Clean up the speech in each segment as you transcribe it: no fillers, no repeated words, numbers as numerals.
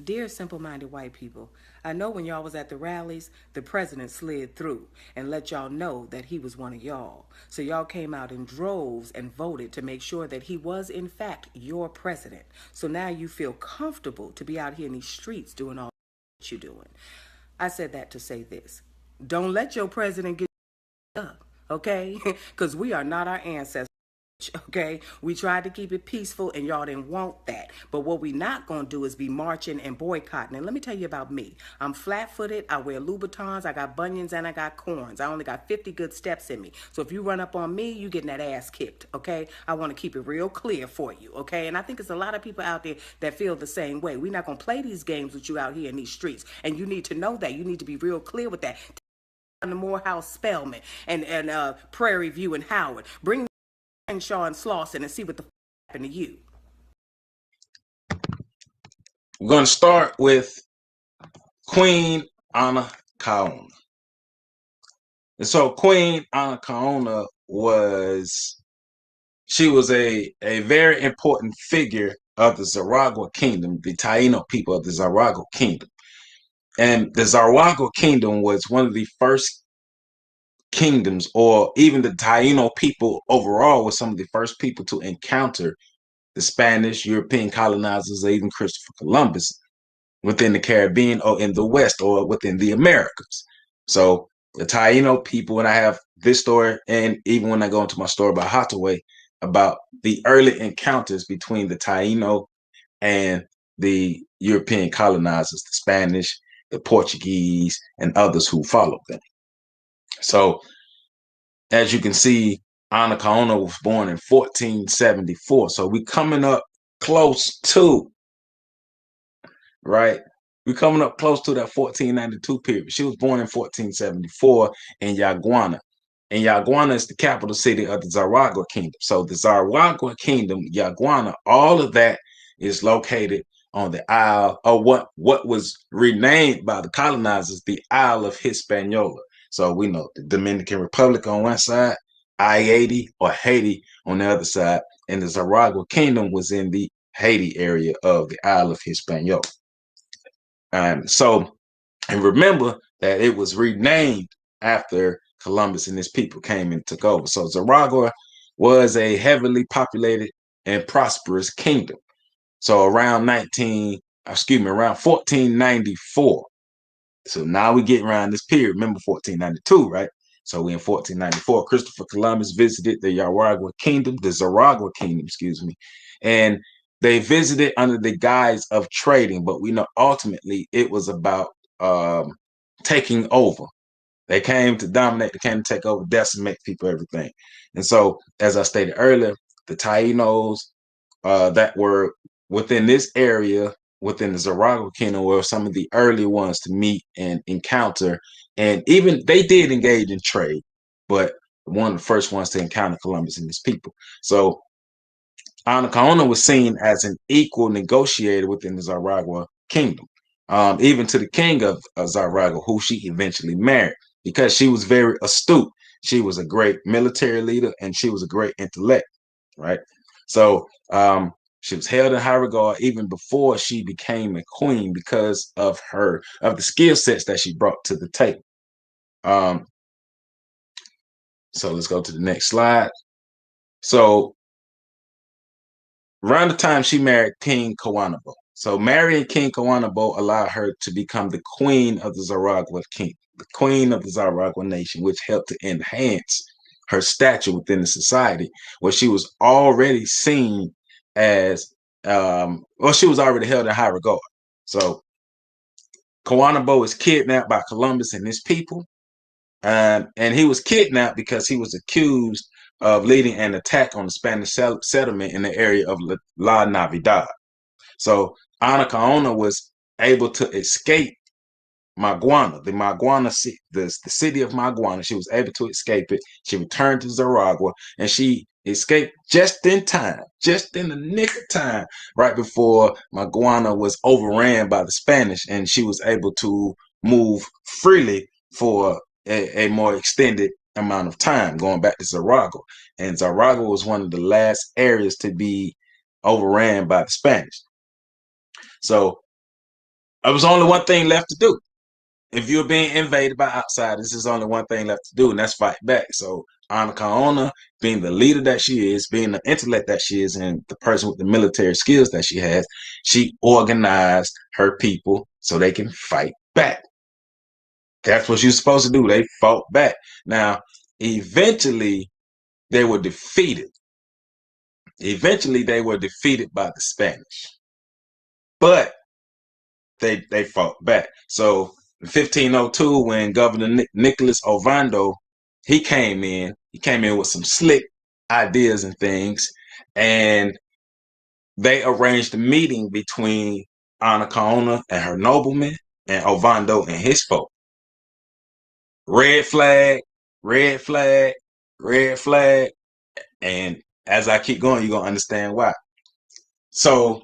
Dear simple-minded white people, I know when y'all was at the rallies, the president slid through and let y'all know that he was one of y'all. So y'all came out in droves and voted to make sure that he was in fact your president. So now you feel comfortable to be out here in these streets doing all that you're doing. I said that to say this. Don't let your president get up, okay? Because we are not our ancestors. Okay, we tried to keep it peaceful and y'all didn't want that. But what we not gonna do is be marching and boycotting. And let me tell you about me. I'm flat-footed, I wear Louboutins, I got bunions, and I got corns. I only got 50 good steps in me. So if you run up on me, you getting that ass kicked. Okay, I want to keep it real clear for you. Okay, and I think there's a lot of people out there that feel the same way. We're not gonna play these games with you out here in these streets, and you need to know that. You need to be real clear with that. The Morehouse Spelman and Prairie View and Howard. Bring Shaw and Slauson and see what the happened to you. We're going to start with Queen Anna Kaona. And so Queen Anna Kaona she was a very important figure of the Zaragua Kingdom, the Taino people of the Zaragua Kingdom. And the Zaragua Kingdom was one of the first kingdoms, or even the Taino people overall was some of the first people to encounter the Spanish, European colonizers, or even Christopher Columbus within the Caribbean or in the West or within the Americas. So the Taino people, and I have this story, and even when I go into my story about Hathaway, about the early encounters between the Taino and the European colonizers, the Spanish, the Portuguese, and others who followed them. So as you can see, Anna Kaona was born in 1474. So we coming up close to, right? We're coming up close to that 1492 period. She was born in 1474 in Yaguana. And Yaguana is the capital city of the Zaragua Kingdom. So the Zaragua Kingdom, Yaguana, all of that is located on the Isle, or what was renamed by the colonizers, the Isle of Hispaniola. So we know the Dominican Republic on one side, I-80 or Haiti on the other side, and the Zaragua Kingdom was in the Haiti area of the Isle of Hispaniola. And remember that it was renamed after Columbus and his people came and took over. So Zaragua was a heavily populated and prosperous kingdom. So around 1494. So now we get around this period. Remember 1492, right? So we in 1494. Christopher Columbus visited the Zaragua Kingdom, and they visited under the guise of trading, but we know ultimately it was about taking over. They came to dominate, they came to take over, decimate people, everything. And so, as I stated earlier, the Tainos that were within this area, within the Zaragua Kingdom, were some of the early ones to meet and encounter. And even they did engage in trade, but one of the first ones to encounter Columbus and his people. So Anna Kaona was seen as an equal negotiator within the Zaragua Kingdom, even to the king of Zaragua, who she eventually married, because she was very astute. She was a great military leader, and she was a great intellect, right? So she was held in high regard even before she became a queen because of the skill sets that she brought to the table. So let's go to the next slide. So around the time she married King Kawanabo. So marrying King Kawanabo allowed her to become the queen of the Zaragua King, the queen of the Zaragua nation, which helped to enhance her stature within the society, where she was already seen as, she was already held in high regard. So Kawanabo is kidnapped by Columbus and his people. And he was kidnapped because he was accused of leading an attack on the Spanish settlement in the area of La Navidad. So Anna Kaona was able to escape Maguana, the city of Maguana. She was able to escape it. She returned to Zaragua, and she escaped just in time, just in the nick of time, right before Maguana was overran by the Spanish, and she was able to move freely for a more extended amount of time, going back to Zaragua. And Zaragua was one of the last areas to be overran by the Spanish. So There was only one thing left to do. If you're being invaded by outsiders, there's only one thing left to do, and that's fight back. So Anakaona, being the leader that she is, being the intellect that she is, and the person with the military skills that she has, she organized her people so they can fight back. That's what you're supposed to do. They fought back. Now, eventually, they were defeated. Eventually, they were defeated by the Spanish, but they fought back. So, in 1502, when Governor Nicholas Ovando he came in with some slick ideas and things, and they arranged a meeting between Anacaona and her noblemen and Ovando and his folk. Red flag, red flag, red flag. And as I keep going, you're going to understand why. So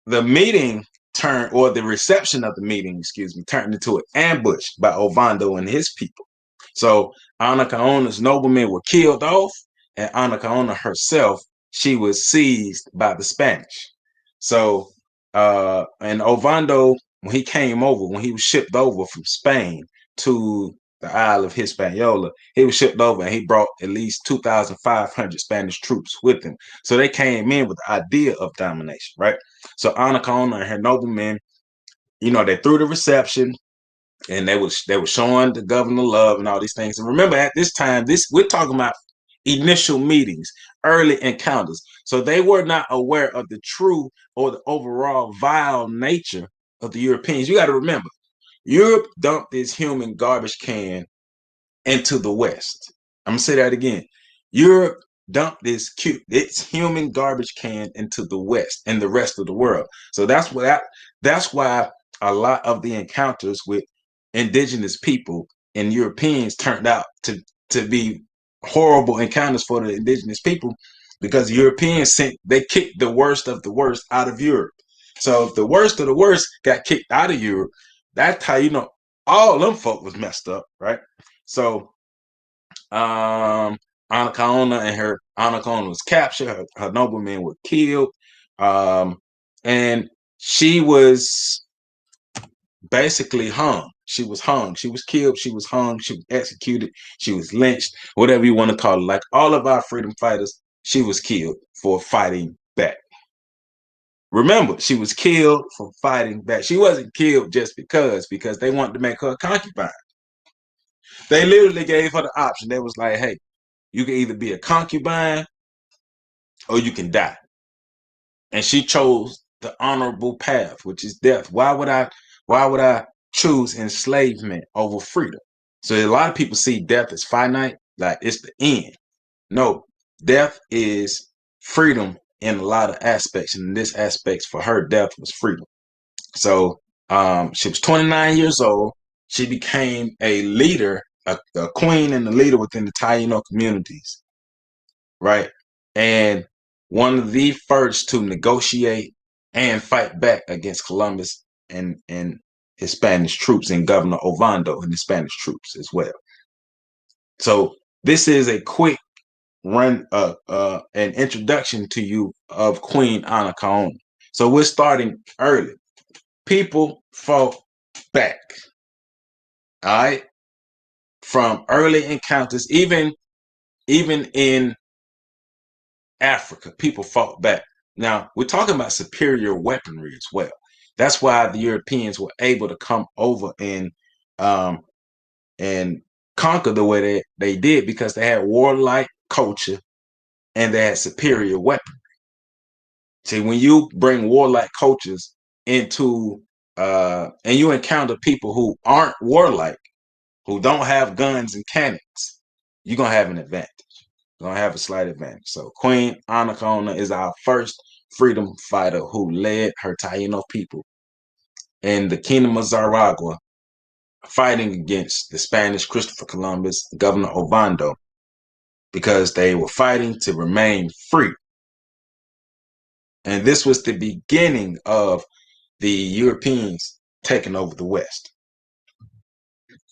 the meeting turned, or the reception of the meeting, excuse me, turned into an ambush by Ovando and his people. So Anacaona's noblemen were killed off, and Anacaona herself, she was seized by the Spanish. So, and Ovando, when he came over, when he was shipped over from Spain to the Isle of Hispaniola, he was shipped over and he brought at least 2,500 Spanish troops with him. So they came in with the idea of domination, right? So Anacaona and her noblemen, they threw the reception, and they were showing the governor love and all these things. And remember, at this time, we're talking about initial meetings, early encounters. So they were not aware of the true or the overall vile nature of the Europeans. You got to remember, Europe dumped this human garbage can into the West. I'm gonna say that again. Europe dumped its human garbage can into the West and the rest of the world. So that's why a lot of the encounters with indigenous people and Europeans turned out to be horrible encounters for the indigenous people, because Europeans they kicked the worst of the worst out of Europe. So if the worst of the worst got kicked out of Europe, that's how you know all them folk was messed up, right? So Anacaona was captured, her noblemen were killed, and she was basically hung. She was hung. She was killed. She was hung. She was executed. She was lynched, whatever you want to call it. Like all of our freedom fighters, she was killed for fighting back. Remember, she was killed for fighting back. She wasn't killed just because they wanted to make her a concubine. They literally gave her the option. They was like, hey, you can either be a concubine or you can die. And she chose the honorable path, which is death. Why would I choose enslavement over freedom? So a lot of people see death as finite, like it's the end. No, death is freedom in a lot of aspects. And in this aspect, for her, death was freedom. So she was 29 years old. She became a leader, a queen and a leader within the Taino communities, right? And one of the first to negotiate and fight back against Columbus and his Spanish troops, and Governor Ovando and his Spanish troops as well. So this is a quick run, an introduction to you of Queen Anacaona. So we're starting early. People fought back. All right, from early encounters, even in Africa, people fought back. Now, we're talking about superior weaponry as well. That's why the Europeans were able to come over and conquer the way they did, because they had warlike culture and they had superior weaponry. See, when you bring warlike cultures into and you encounter people who aren't warlike, who don't have guns and cannons, you're gonna have an advantage. Gonna have a slight advantage. So Queen Anacaona is our first freedom fighter who led her Taino people in the Kingdom of Zaragua, fighting against the Spanish Christopher Columbus, Governor Ovando, because they were fighting to remain free. And this was the beginning of the Europeans taking over the West.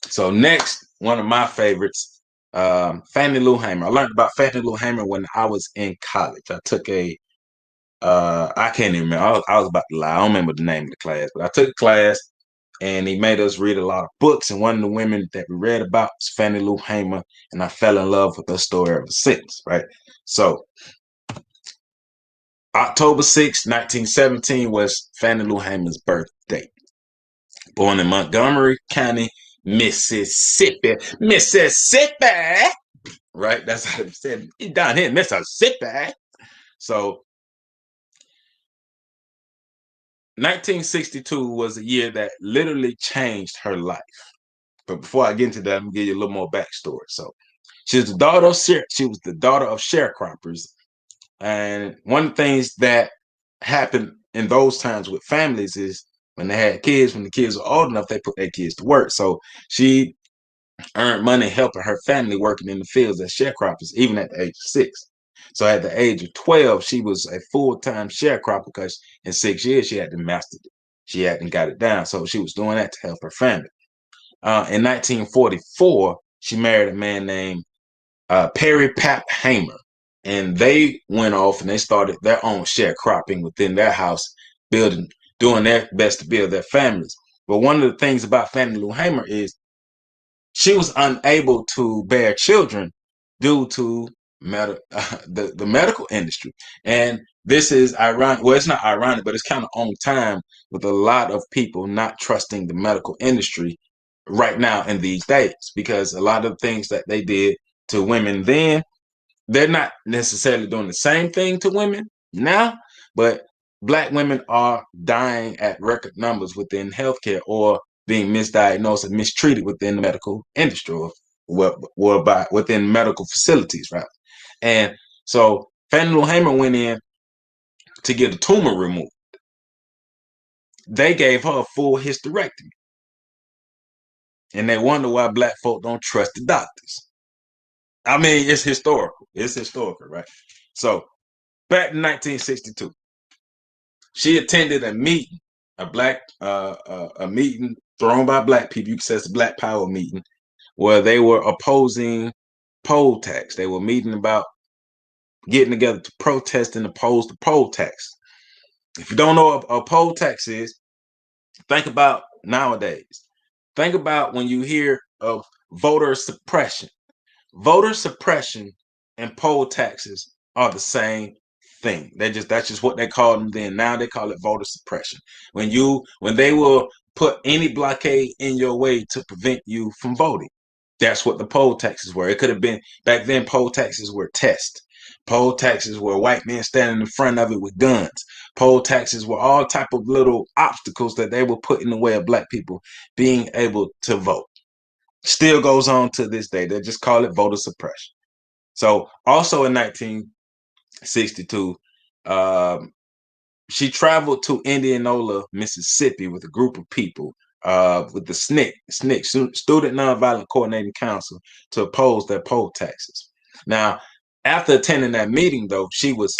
So next, one of my favorites, Fannie Lou Hamer. I learned about Fannie Lou Hamer when I was in college. I took I can't even remember. I was about to lie. I don't remember the name of the class, but I took a class and he made us read a lot of books. And one of the women that we read about was Fannie Lou Hamer, and I fell in love with her story ever since, right? So October 6, 1917 was Fannie Lou Hamer's birthday. Born in Montgomery County, Mississippi. Mississippi! Right? That's how they said it. Down here in Mississippi. So 1962 was a year that literally changed her life. But before I get into that, I'm gonna give you a little more backstory. So she was the daughter of sharecroppers. And one of the things that happened in those times with families is when they had kids, when the kids were old enough, they put their kids to work. So she earned money helping her family working in the fields as sharecroppers, even at the age of 6. So at the age of 12, she was a full-time sharecropper because in 6 years she hadn't mastered it. She hadn't got it down. So she was doing that to help her family. In 1944, she married a man named Perry Pap Hamer. And they went off and they started their own sharecropping within their house, doing their best to build their families. But one of the things about Fannie Lou Hamer is she was unable to bear children due to the medical industry. And this is ironic. Well, it's not ironic, but it's kind of on time with a lot of people not trusting the medical industry right now in these days, because a lot of the things that they did to women then, they're not necessarily doing the same thing to women now, but Black women are dying at record numbers within healthcare or being misdiagnosed and mistreated within the medical industry or within medical facilities, right? And so Fannie Lou Hamer went in to get a tumor removed. They gave her a full hysterectomy. And they wonder why Black folk don't trust the doctors. I mean, it's historical. It's historical, right? So back in 1962, she attended a meeting, a meeting thrown by Black people. You can say it's a Black Power meeting, where they were opposing poll tax. They were meeting about getting together to protest and oppose the poll tax. If you don't know what a poll tax is, think about nowadays. Think about when you hear of voter suppression. Voter suppression and poll taxes are the same thing. That's just what they called them then. Now they call it voter suppression. When they will put any blockade in your way to prevent you from voting. That's what the poll taxes were. It could have been back then. Poll taxes were tests. Poll taxes were white men standing in front of it with guns. Poll taxes were all type of little obstacles that they would put in the way of Black people being able to vote. Still goes on to this day. They just call it voter suppression. So also in 1962, she traveled to Indianola, Mississippi with a group of people with the SNCC, Student Nonviolent Coordinating Council, to oppose their poll taxes. Now, after attending that meeting, though, she was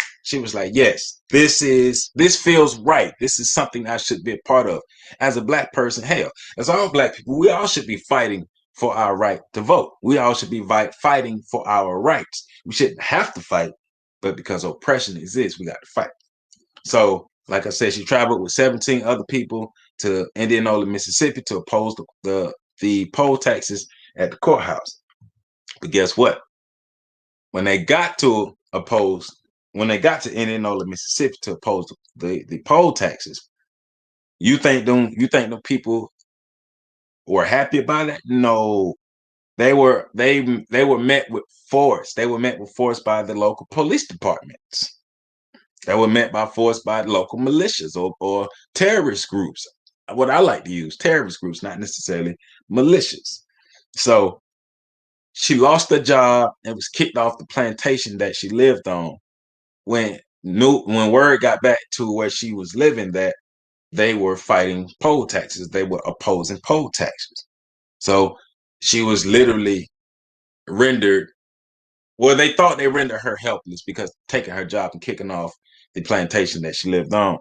like, yes, this feels right. This is something I should be a part of. As a Black person, hell, as all Black people, we all should be fighting for our right to vote. We all should be fighting for our rights. We shouldn't have to fight, but because oppression exists, we got to fight. So, like I said, she traveled with 17 other people to Indianola, Mississippi to oppose the poll taxes at the courthouse. But guess what? When they got to Indianola, Mississippi to oppose the poll taxes, you think the people were happy about it? No. They were met with force. They were met with force by the local police departments. They were met by force by local militias or terrorist groups. What I like to use, terrorist groups, not necessarily militias. So she lost her job and was kicked off the plantation that she lived on when word got back to where she was living that they were fighting poll taxes. They were opposing poll taxes. So she was literally rendered, well, they thought they rendered her helpless because taking her job and kicking off the plantation that she lived on.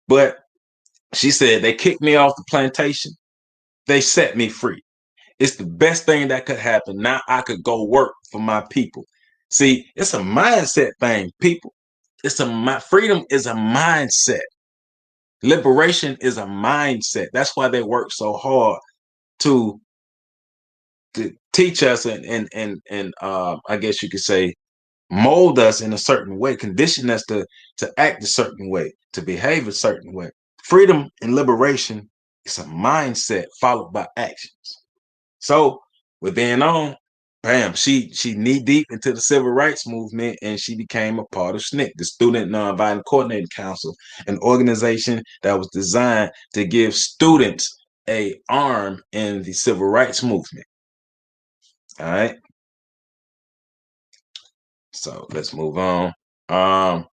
But she said, they kicked me off the plantation. They set me free. It's the best thing that could happen. Now I could go work for my people. See, it's a mindset thing, people. Freedom is a mindset. Liberation is a mindset. That's why they work so hard to teach us and I guess you could say mold us in a certain way, condition us to act a certain way, to behave a certain way. Freedom and liberation is a mindset followed by actions. So with then on, bam, she knee deep into the civil rights movement and she became a part of SNCC, the Student Nonviolent Coordinating Council, an organization that was designed to give students a arm in the civil rights movement. All right. So let's move on. Um,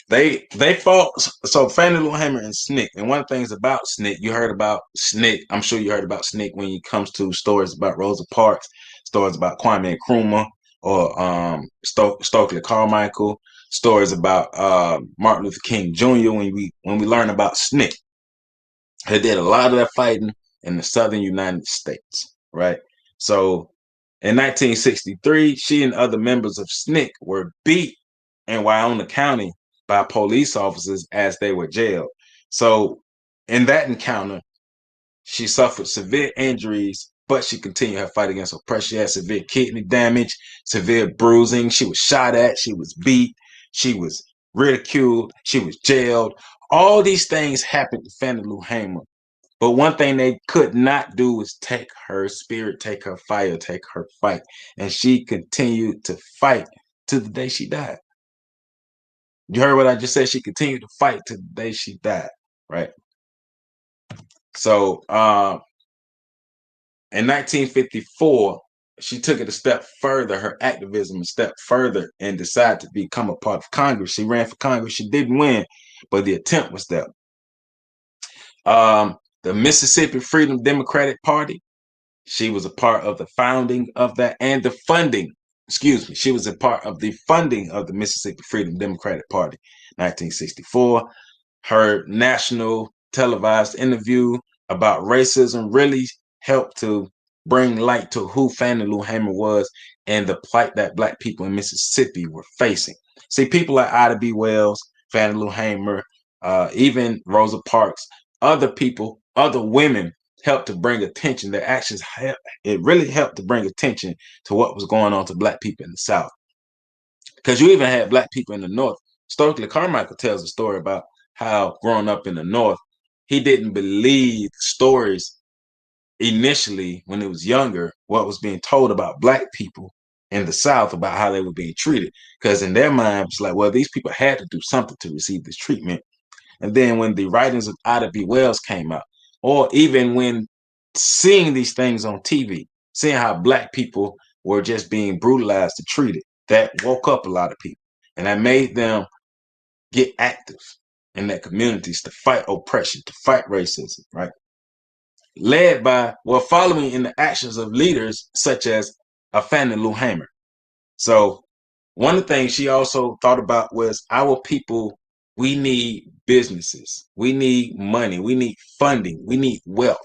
they fought. So Fannie Lou Hamer and SNCC. And one of the things about SNCC, you heard about SNCC. I'm sure you heard about SNCC when it comes to stories about Rosa Parks, stories about Kwame Nkrumah, or Stokely Carmichael, stories about Martin Luther King Jr. When we learn about SNCC, they did a lot of that fighting in the Southern United States, right? So in 1963, she and other members of SNCC were beat in Wyoming County by police officers as they were jailed. So in that encounter, she suffered severe injuries, but she continued her fight against oppression. She had severe kidney damage, severe bruising. She was shot at, she was beat, she was ridiculed, she was jailed. All these things happened to Fannie Lou Hamer. But one thing they could not do was take her spirit, take her fire, take her fight. And she continued to fight to the day she died. You heard what I just said? She continued to fight to the day she died, right? So in 1954, she took it a step further, her activism a step further, and decided to become a part of Congress. She ran for Congress. She didn't win, but the attempt was there. The Mississippi Freedom Democratic Party, she was a part of the founding of that and the funding. Excuse me. She was a part of the funding of the Mississippi Freedom Democratic Party, 1964. Her national televised interview about racism really helped to bring light to who Fannie Lou Hamer was and the plight that Black people in Mississippi were facing. See, people like Ida B. Wells, Fannie Lou Hamer, even Rosa Parks, other people, other women helped to bring attention. Their actions, it really helped to bring attention to what was going on to Black people in the South. Because you even had Black people in the North. Stokely Carmichael tells a story about how growing up in the North, he didn't believe stories initially when he was younger, what was being told about Black people in the South about how they were being treated. Because in their mind, it's like, well, these people had to do something to receive this treatment. And then when the writings of Ida B. Wells came out, or even when seeing these things on TV, seeing how Black people were just being brutalized and treated, that woke up a lot of people. And that made them get active in their communities to fight oppression, to fight racism, right? Led by, well, following in the actions of leaders such as Fannie Lou Hamer. So one of the things she also thought about was our people, we need businesses, we need money, we need funding, we need wealth.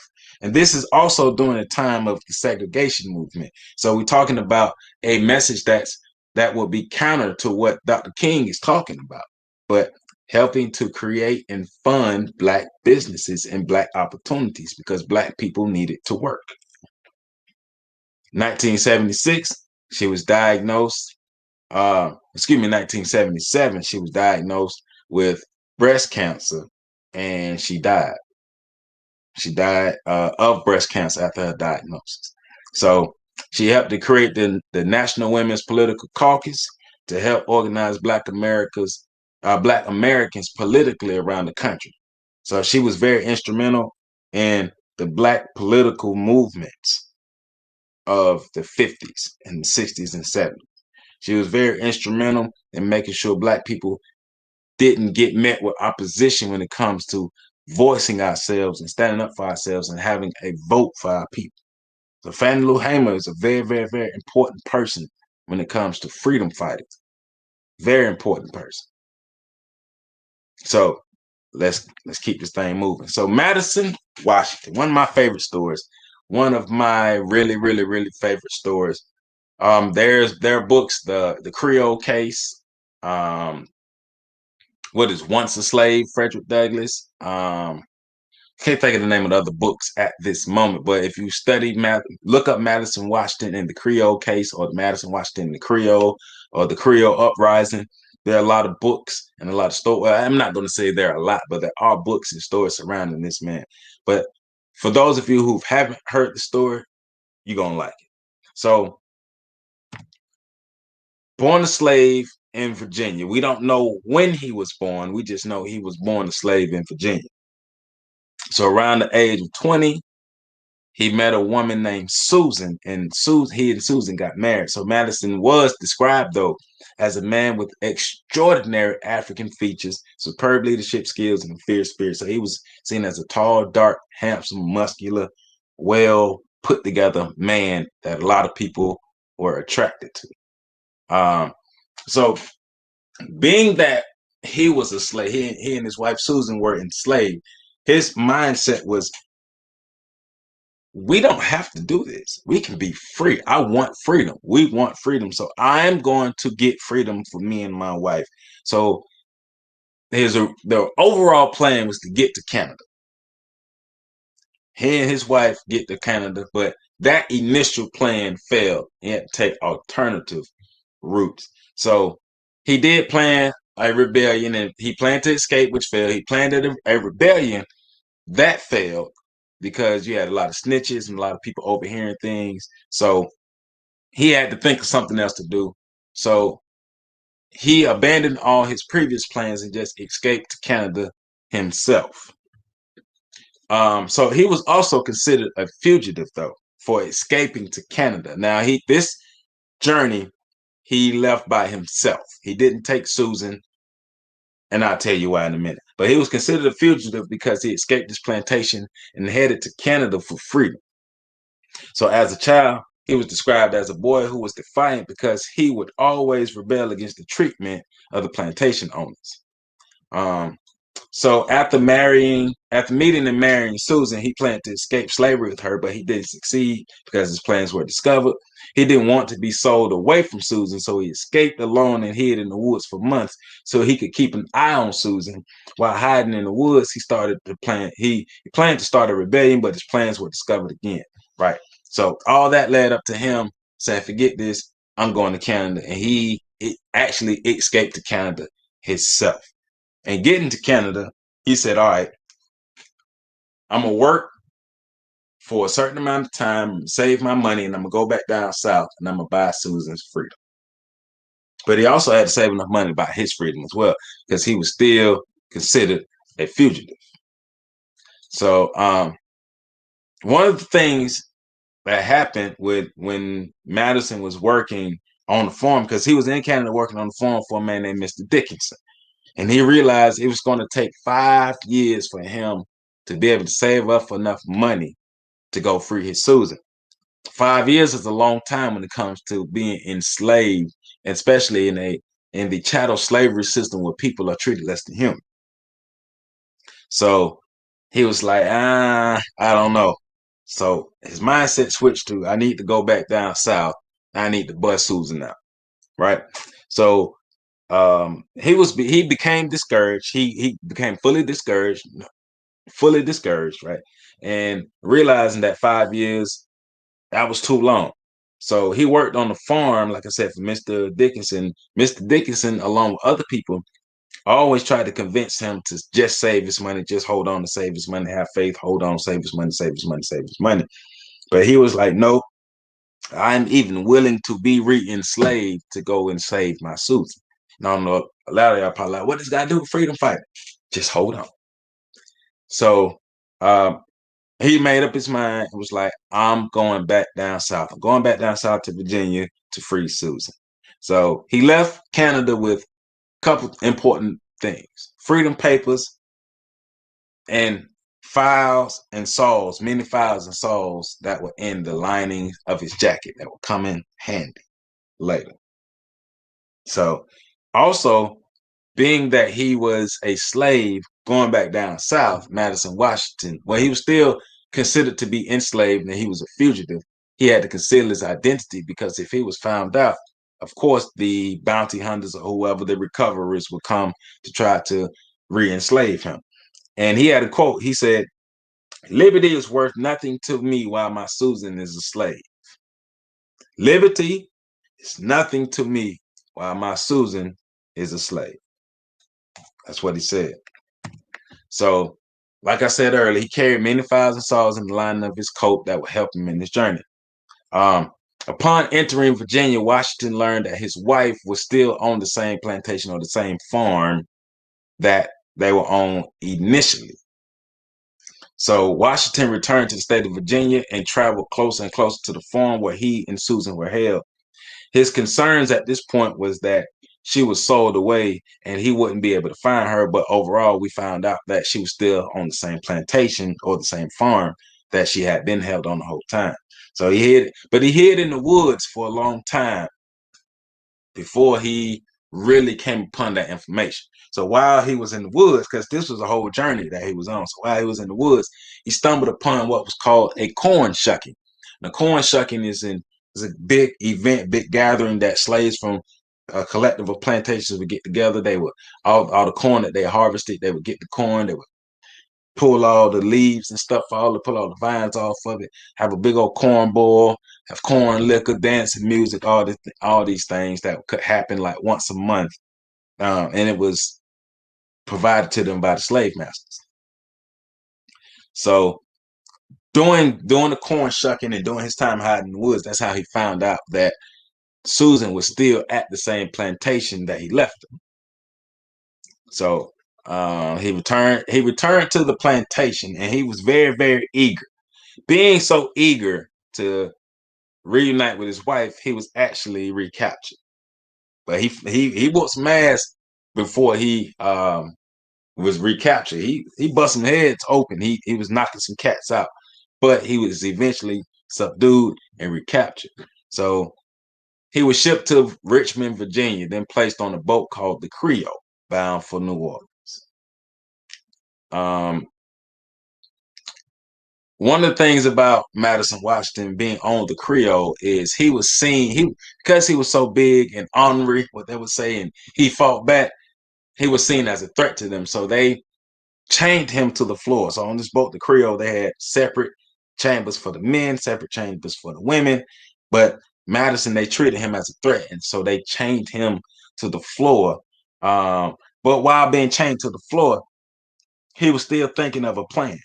And this is also during the time of the segregation movement. So we're talking about a message that will be counter to what Dr. King is talking about, but helping to create and fund Black businesses and Black opportunities because Black people needed to work. 1976, she was diagnosed 1977, she was diagnosed with breast cancer and she died. She died of breast cancer after her diagnosis. So she helped to create the National Women's Political Caucus to help organize Black Americans politically around the country. So she was very instrumental in the Black political movements of the 50s and the 60s and 70s. She was very instrumental in making sure Black people didn't get met with opposition when it comes to voicing ourselves and standing up for ourselves and having a vote for our people. So Fannie Lou Hamer is a very, very, very important person when it comes to freedom fighting. Very important person. So let's keep this thing moving. So Madison, Washington, one of my favorite stories. One of my really, really, really favorite stories. Their books, the Creole Case, what is once a slave, Frederick Douglass. Can't think of the name of the other books at this moment, but if you study look up Madison Washington in the Creole case, or Madison Washington in the Creole, or the Creole Uprising. There are a lot of books and a lot of stories. Well, I'm not going to say there are a lot, but there are books and stories surrounding this man. But for those of you who haven't heard the story, you're going to like it. So, born a slave in Virginia. We don't know when he was born. We just know he was born a slave in Virginia. So around the age of 20, he met a woman named Susan, and he and Susan got married. So Madison was described, though, as a man with extraordinary African features, superb leadership skills, and a fierce spirit. So he was seen as a tall, dark, handsome, muscular, well put together man that a lot of people were attracted to. So being that he was a slave, he and his wife Susan were enslaved, his mindset was, we don't have to do this. We can be free. I want freedom. We want freedom. So I'm going to get freedom for me and my wife. So the overall plan was to get to Canada. He and his wife get to Canada, but that initial plan failed. He had to take alternative routes. So he did plan a rebellion, and he planned to escape, which failed. He planned a rebellion that failed, because you had a lot of snitches and a lot of people overhearing things. So he had to think of something else to do. So he abandoned all his previous plans and just escaped to Canada himself. So he was also considered a fugitive, though, for escaping to Canada. Now, this journey, he left by himself. He didn't take Susan, and I'll tell you why in a minute. But he was considered a fugitive because he escaped his plantation and headed to Canada for freedom. So as a child, he was described as a boy who was defiant because he would always rebel against the treatment of the plantation owners. So after meeting and marrying Susan, he planned to escape slavery with her, but he didn't succeed because his plans were discovered. He didn't want to be sold away from Susan, so he escaped alone and hid in the woods for months so he could keep an eye on Susan. While hiding in the woods, he planned to start a rebellion, but his plans were discovered again. Right. So all that led up to him saying, "Forget this, I'm going to Canada," and he actually escaped to Canada himself. And getting to Canada, he said, "All right, I'm going to work for a certain amount of time, save my money, and I'm going to go back down south, and I'm going to buy Susan's freedom." But he also had to save enough money to buy his freedom as well, because he was still considered a fugitive. So one of the things that happened when Madison was working on the farm, because he was in Canada working on the farm for a man named Mr. Dickinson. And he realized it was going to take 5 years for him to be able to save up enough money to go free his Susan. 5 years is a long time when it comes to being enslaved, especially in the chattel slavery system where people are treated less than human. So he was like, I don't know. So his mindset switched to, I need to go back down south. I need to bust Susan out. Right. So he became discouraged. He became fully discouraged, right? And realizing that 5 years, that was too long. So he worked on the farm, like I said, for Mr. Dickinson. Mr. Dickinson, along with other people, always tried to convince him to just save his money, just hold on to save his money, have faith, hold on, save his money, save his money, save his money. But he was like, no, I'm even willing to be re-enslaved to go and save my Susan. And I don't know, a lot of y'all probably like, what does God do with freedom fighter? Just hold on. So he made up his mind and was like, I'm going back down south. I'm going back down south to Virginia to free Susan. So he left Canada with a couple important things: freedom papers and files and saws, many files and saws that were in the lining of his jacket that would come in handy later. So also, being that he was a slave going back down south, Madison, Washington, well, he was still considered to be enslaved and he was a fugitive. He had to conceal his identity, because if he was found out, of course, the bounty hunters or whoever the recoverers would come to try to re-enslave him. And he had a quote. He said, "Liberty is worth nothing to me while my Susan is a slave. Liberty is nothing to me while my Susan is a slave." That's what he said. So, like I said earlier, he carried many fires and swords in the lining of his coat that would help him in his journey. Upon entering Virginia, Washington learned that his wife was still on the same plantation or the same farm that they were on initially. So Washington returned to the state of Virginia and traveled closer and closer to the farm where he and Susan were held. His concerns at this point was that she was sold away and he wouldn't be able to find her. But overall, we found out that she was still on the same plantation or the same farm that she had been held on the whole time. So he hid in the woods for a long time before he really came upon that information. So while he was in the woods, because this was a whole journey that he was on, so while he was in the woods, he stumbled upon what was called a corn shucking. Now, corn shucking is a big event, big gathering that slaves from a collective of plantations would get together. They would all the corn that they harvested, they would get the corn, they would pull all the leaves and stuff, pull all the vines off of it, have a big old corn boil, have corn liquor, dancing, music, all these things that could happen like once a month, and it was provided to them by the slave masters. So during the corn shucking and during his time hiding in the woods, that's how he found out that Susan was still at the same plantation that he left her. So he returned to the plantation, and he was very, very eager. Being so eager to reunite with his wife, he was actually recaptured. But he whooped some ass before he was recaptured. He bust some heads open. He was knocking some cats out, but he was eventually subdued and recaptured. So he was shipped to Richmond, Virginia, then placed on a boat called the Creole, bound for New Orleans. One of the things about Madison Washington being on the Creole is he was seen, because he was so big and ornery, what they would say, and he fought back, he was seen as a threat to them. So they chained him to the floor. So on this boat, the Creole, they had separate chambers for the men, separate chambers for the women. But Madison, they treated him as a threat. And so they chained him to the floor. But while being chained to the floor, he was still thinking of a plan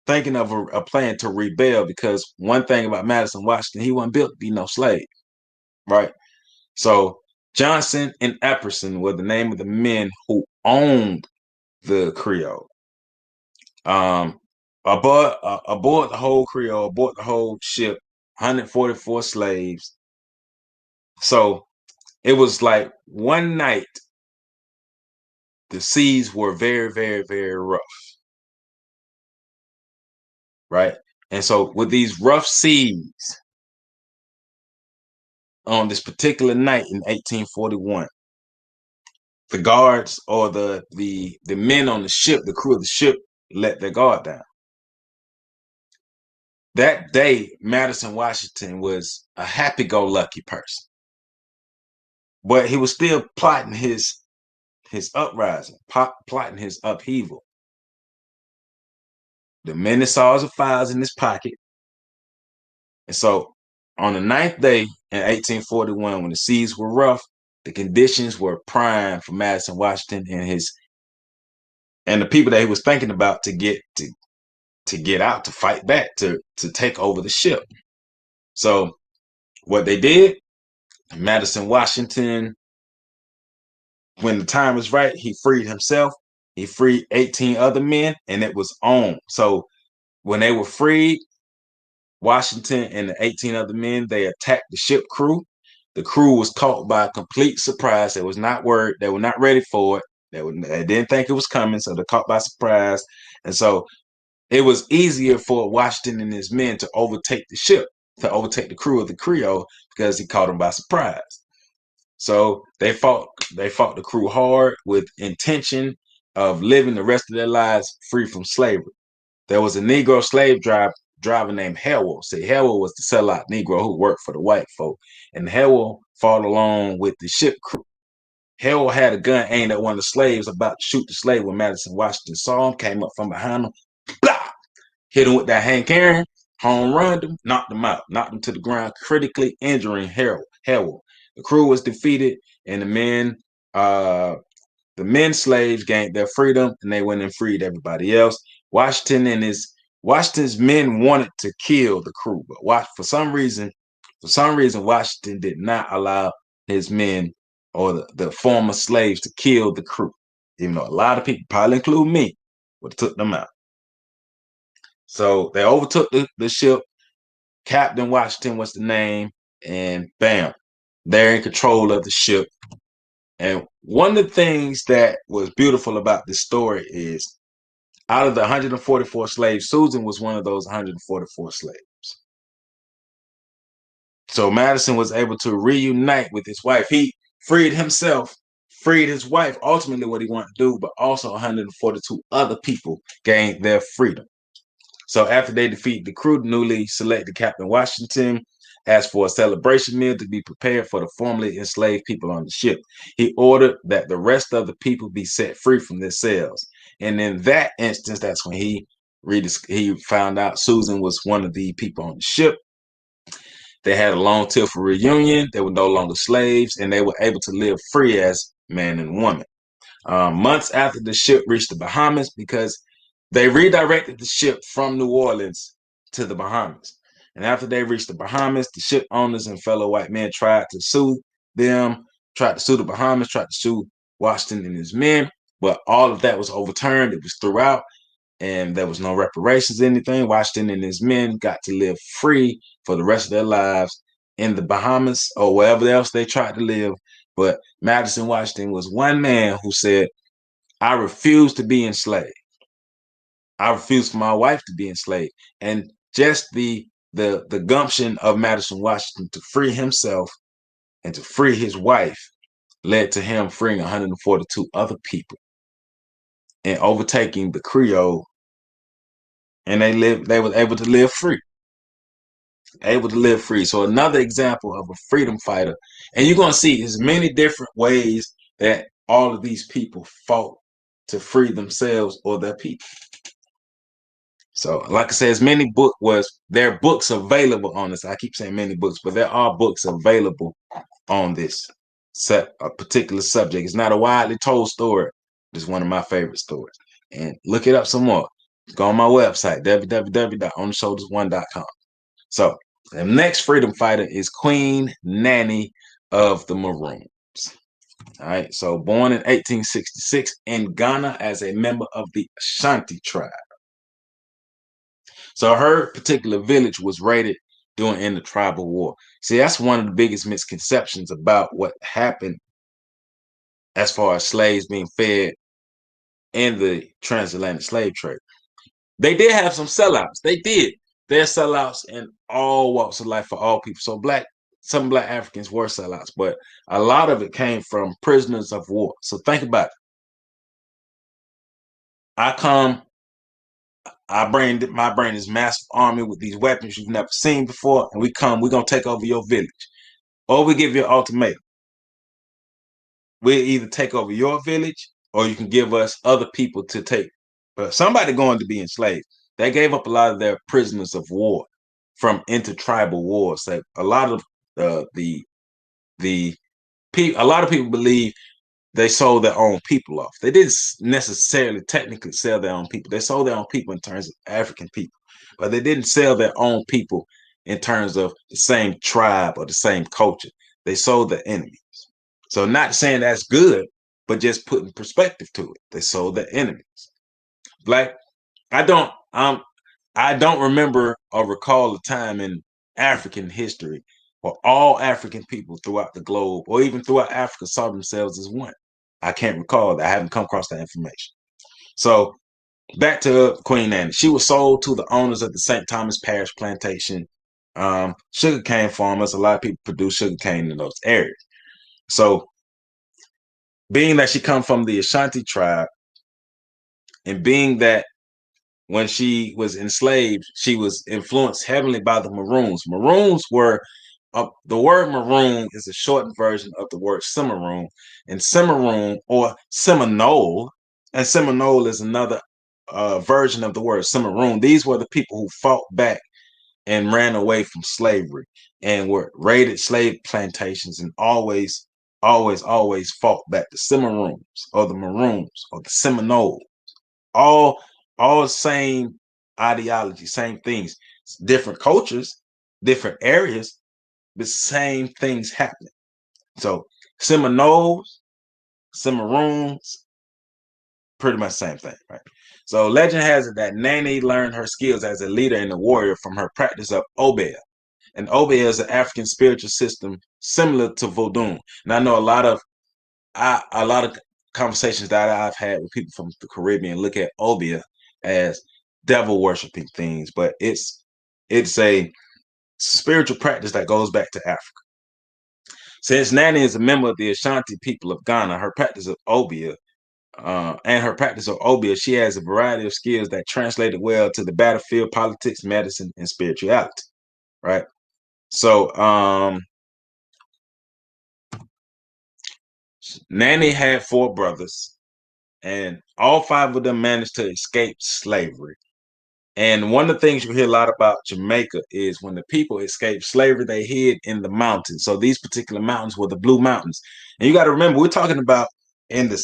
to rebel, because one thing about Madison Washington, he wasn't built to be no slave, right? So Johnson and Epperson were the name of the men who owned the Creole. Aboard the whole Creole, aboard the whole ship, 144 slaves. So it was like one night, the seas were very, very, very rough, right? And so with these rough seas, on this particular night in 1841, the guards or the men on the ship, the crew of the ship, let their guard down. That day, Madison Washington was a happy-go-lucky person, but he was still plotting his uprising, plotting his upheaval. The many saws of fires in his pocket. And so on the ninth day in 1841, when the seas were rough, the conditions were prime for Madison Washington and the people that he was thinking about to get out, to fight back, to take over the ship. So what they did, Madison Washington, when the time was right, he freed himself. He freed 18 other men, and it was on. So when they were freed, Washington and the 18 other men, they attacked the ship crew. The crew was caught by a complete surprise. They was not worried. They were not ready for it. They didn't think it was coming, so they're caught by surprise. And so it was easier for Washington and his men to overtake the ship, to overtake the crew of the Creole, because he caught them by surprise. So they fought the crew hard with intention of living the rest of their lives free from slavery. There was a Negro slave driver named Howell. See, Howell was the sellout Negro who worked for the white folk, and Howell fought along with the ship crew. Howell had a gun aimed at one of the slaves, about to shoot the slave when Madison Washington saw him, came up from behind him, blah, hit him with that hand cannon, home run him, knocked him out, knocked him to the ground, critically injuring Howell. The crew was defeated, and the men slaves gained their freedom, and they went and freed everybody else. Washington's men wanted to kill the crew, but for some reason, Washington did not allow his men or the former slaves to kill the crew. Even though a lot of people, probably include me, would have took them out. So they overtook the ship. Captain Washington was the name, and bam, they're in control of the ship. And one of the things that was beautiful about this story is, out of the 144 slaves, Susan was one of those 144 slaves. So Madison was able to reunite with his wife. He freed himself, freed his wife, ultimately what he wanted to do, but also 142 other people gained their freedom. So after they defeated the crew, the newly selected Captain Washington asked for a celebration meal to be prepared for the formerly enslaved people on the ship. He ordered that the rest of the people be set free from their cells. And in that instance, that's when he found out Susan was one of the people on the ship. They had a long tearful reunion. They were no longer slaves, and they were able to live free as man and woman. Months after the ship reached the Bahamas, because they redirected the ship from New Orleans to the Bahamas. And after they reached the Bahamas, the ship owners and fellow white men tried to sue the Bahamas, tried to sue Washington and his men, but all of that was overturned. It was thrown out, and there was no reparations or anything. Washington and his men got to live free for the rest of their lives in the Bahamas or wherever else they tried to live. But Madison Washington was one man who said, I refuse to be enslaved. I refuse for my wife to be enslaved. And just the gumption of Madison Washington to free himself and to free his wife led to him freeing 142 other people and overtaking the Creole. And they were able to live free. So another example of a freedom fighter. And you're going to see there's many different ways that all of these people fought to free themselves or their people. So, like I said, there are books available on this. I keep saying many books, but there are books available on this a particular subject. It's not a widely told story. It's one of my favorite stories. And look it up some more. Go on my website, www.ontheshoulders1.com. So, the next freedom fighter is Queen Nanny of the Maroons. All right. So, born in 1866 in Ghana as a member of the Ashanti tribe. So her particular village was raided during the tribal war. See, that's one of the biggest misconceptions about what happened as far as slaves being fed in the transatlantic slave trade. They did have some sellouts. They did. There are sellouts in all walks of life for all people. So some black Africans were sellouts, but a lot of it came from prisoners of war. So think about it. I bring this massive army with these weapons you've never seen before, and we're gonna take over your village. Or we give you an ultimatum. We'll either take over your village, or you can give us other people to take. But somebody going to be enslaved. They gave up a lot of their prisoners of war from intertribal wars. So a lot of a lot of people believe they sold their own people off. They didn't necessarily technically sell their own people. They sold their own people in terms of African people, but they didn't sell their own people in terms of the same tribe or the same culture. They sold their enemies. So not saying that's good, but just putting perspective to it. They sold their enemies. Like I don't remember or recall a time in African history where all African people throughout the globe or even throughout Africa saw themselves as one. I can't recall that. I haven't come across that information. So back to Queen Nanny. She was sold to the owners of the St. Thomas Parish plantation. Sugarcane farmers, a lot of people produce sugarcane in those areas. So being that she come from the Ashanti tribe, and being that when she was enslaved, she was influenced heavily by the Maroons. Maroons were the word maroon is a shortened version of the word Cimarron, and Cimarron or Seminole, and Seminole is another version of the word Cimarron. These were the people who fought back and ran away from slavery and were raided slave plantations and always fought back. The Cimarrones or the Maroons or the Seminoles, all all same ideology, same things, different cultures, different areas, the same things happen. So Seminoles, Cimarrones, pretty much the same thing, right? So legend has it that Nanny learned her skills as a leader and a warrior from her practice of Obeah. And Obeah is an African spiritual system similar to Vodun. And I know a lot of conversations that I've had with people from the Caribbean look at Obeah as devil worshiping things, but it's a spiritual practice that goes back to Africa. Since Nanny is a member of the Ashanti people of Ghana, her practice of Obeah, she has a variety of skills that translated well to the battlefield, politics, medicine, and spirituality. Right. So Nanny had 4 brothers, and all 5 of them managed to escape slavery. And one of the things you hear a lot about Jamaica is when the people escaped slavery, they hid in the mountains. So these particular mountains were the Blue Mountains. And you got to remember, we're talking about in the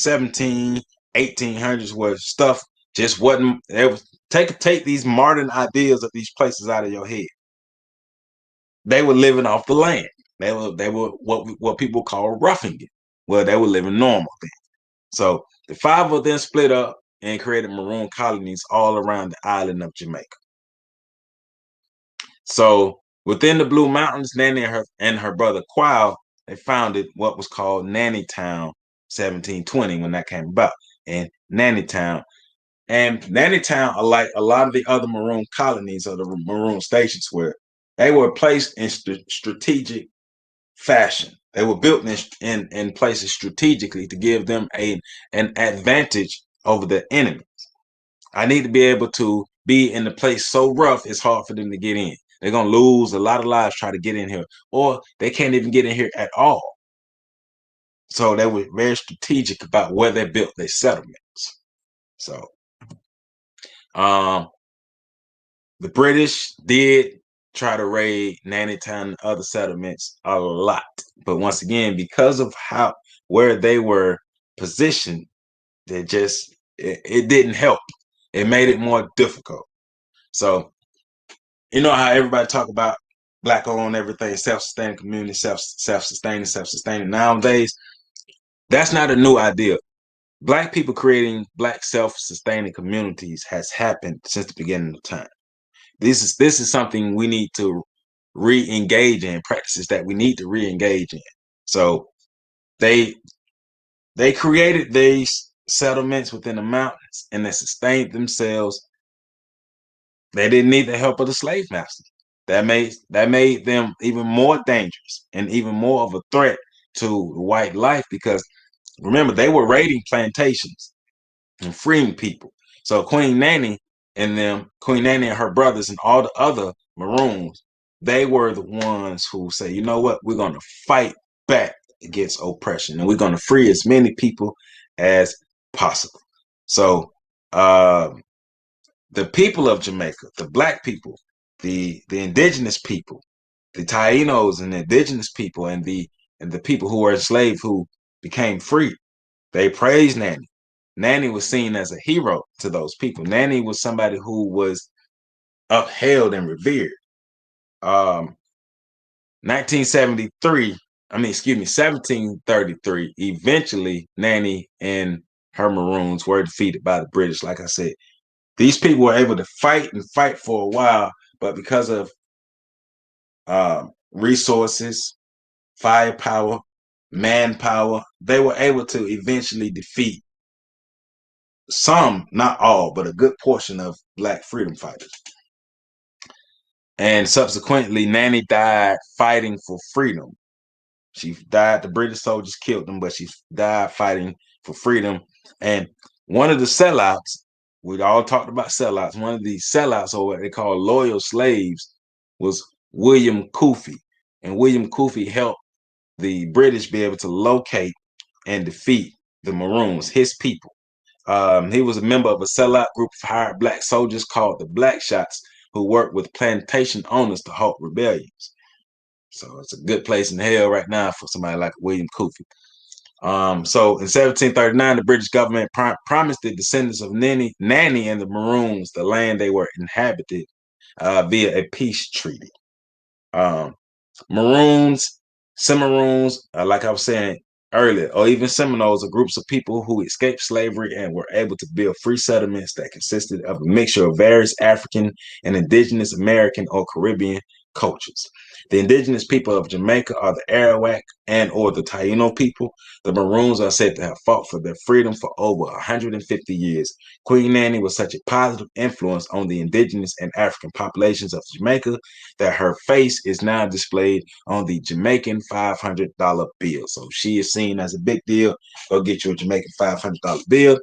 1800s where stuff just wasn't. Take these modern ideas of these places out of your head. They were living off the land. They were what people call roughing it. Well, they were living normal then. So the 5 of them split up and created maroon colonies all around the island of Jamaica. So within the Blue Mountains, Nanny and her brother Quile, they founded what was called Nanny Town 1720 when that came about. And Nanny Town, like a lot of the other maroon colonies or the maroon stations, where they were placed in strategic fashion. They were built in places strategically to give them an advantage over the enemy. I need to be able to be in the place so rough it's hard for them to get in. They're gonna lose a lot of lives trying to get in here, or they can't even get in here at all. So they were very strategic about where they built their settlements. So um, the British did try to raid Nannytown and other settlements a lot, but once again, because of where they were positioned, it didn't help. It made it more difficult. So you know how everybody talk about black owned everything, self-sustaining community, self-sustaining. Nowadays, that's not a new idea. Black people creating black self-sustaining communities has happened since the beginning of time. This is something we need to re-engage in, practices that we need to re-engage in. So they created these settlements within the mountains and they sustained themselves. They didn't need the help of the slave masters. That made them even more dangerous and even more of a threat to white life, because remember, they were raiding plantations and freeing people. So Queen Nanny and her brothers and all the other Maroons, they were the ones who say, you know what, we're going to fight back against oppression and we're going to free as many people as possible. So the people of Jamaica, the black people, the indigenous people, the Tainos and the indigenous people, and the people who were enslaved who became free, they praised Nanny. Nanny was seen as a hero to those people. Nanny was somebody who was upheld and revered. 1733, eventually Nanny and her Maroons were defeated by the British. Like I said, these people were able to fight for a while, but because of resources, firepower, manpower, they were able to eventually defeat some, not all, but a good portion of black freedom fighters. And subsequently, Nanny died fighting for freedom. She died, the British soldiers killed them, but she died fighting for freedom. And one of the sellouts we all talked about sellouts. One of these sellouts, or what they call loyal slaves, was William Koofy. And William Koofy helped the British be able to locate and defeat the Maroons, his people. He was a member of a sellout group of hired black soldiers called the Black Shots, who worked with plantation owners to halt rebellions. So it's a good place in hell right now for somebody like William Koofy. So in 1739, the British government promised the descendants of Nanny and the Maroons the land they were inhabited via a peace treaty. Maroons, Cimarrones, like I was saying earlier, or even Seminoles, are groups of people who escaped slavery and were able to build free settlements that consisted of a mixture of various African and indigenous American or Caribbean cultures. The indigenous people of Jamaica are the Arawak and or the Taino people. The Maroons are said to have fought for their freedom for over 150 years. Queen Nanny was such a positive influence on the indigenous and African populations of Jamaica that her face is now displayed on the Jamaican $500 bill. So she is seen as a big deal. Go get you a Jamaican $500 bill.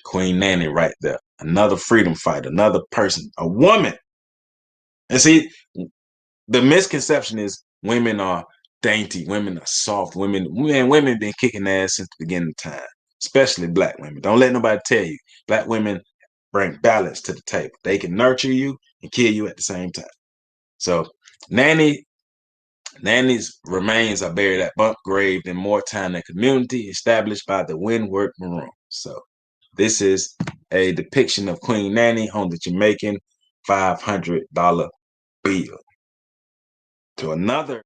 Queen Nanny right there. Another freedom fighter, another person, a woman. And see, the misconception is women are dainty, women are soft, women been kicking ass since the beginning of time, especially black women. Don't let nobody tell you. Black women bring balance to the table. They can nurture you and kill you at the same time. So Nanny's remains are buried at Bump Grave in Moortown, a community established by the Windward Maroons. So this is a depiction of Queen Nanny on the Jamaican $500 bill. To another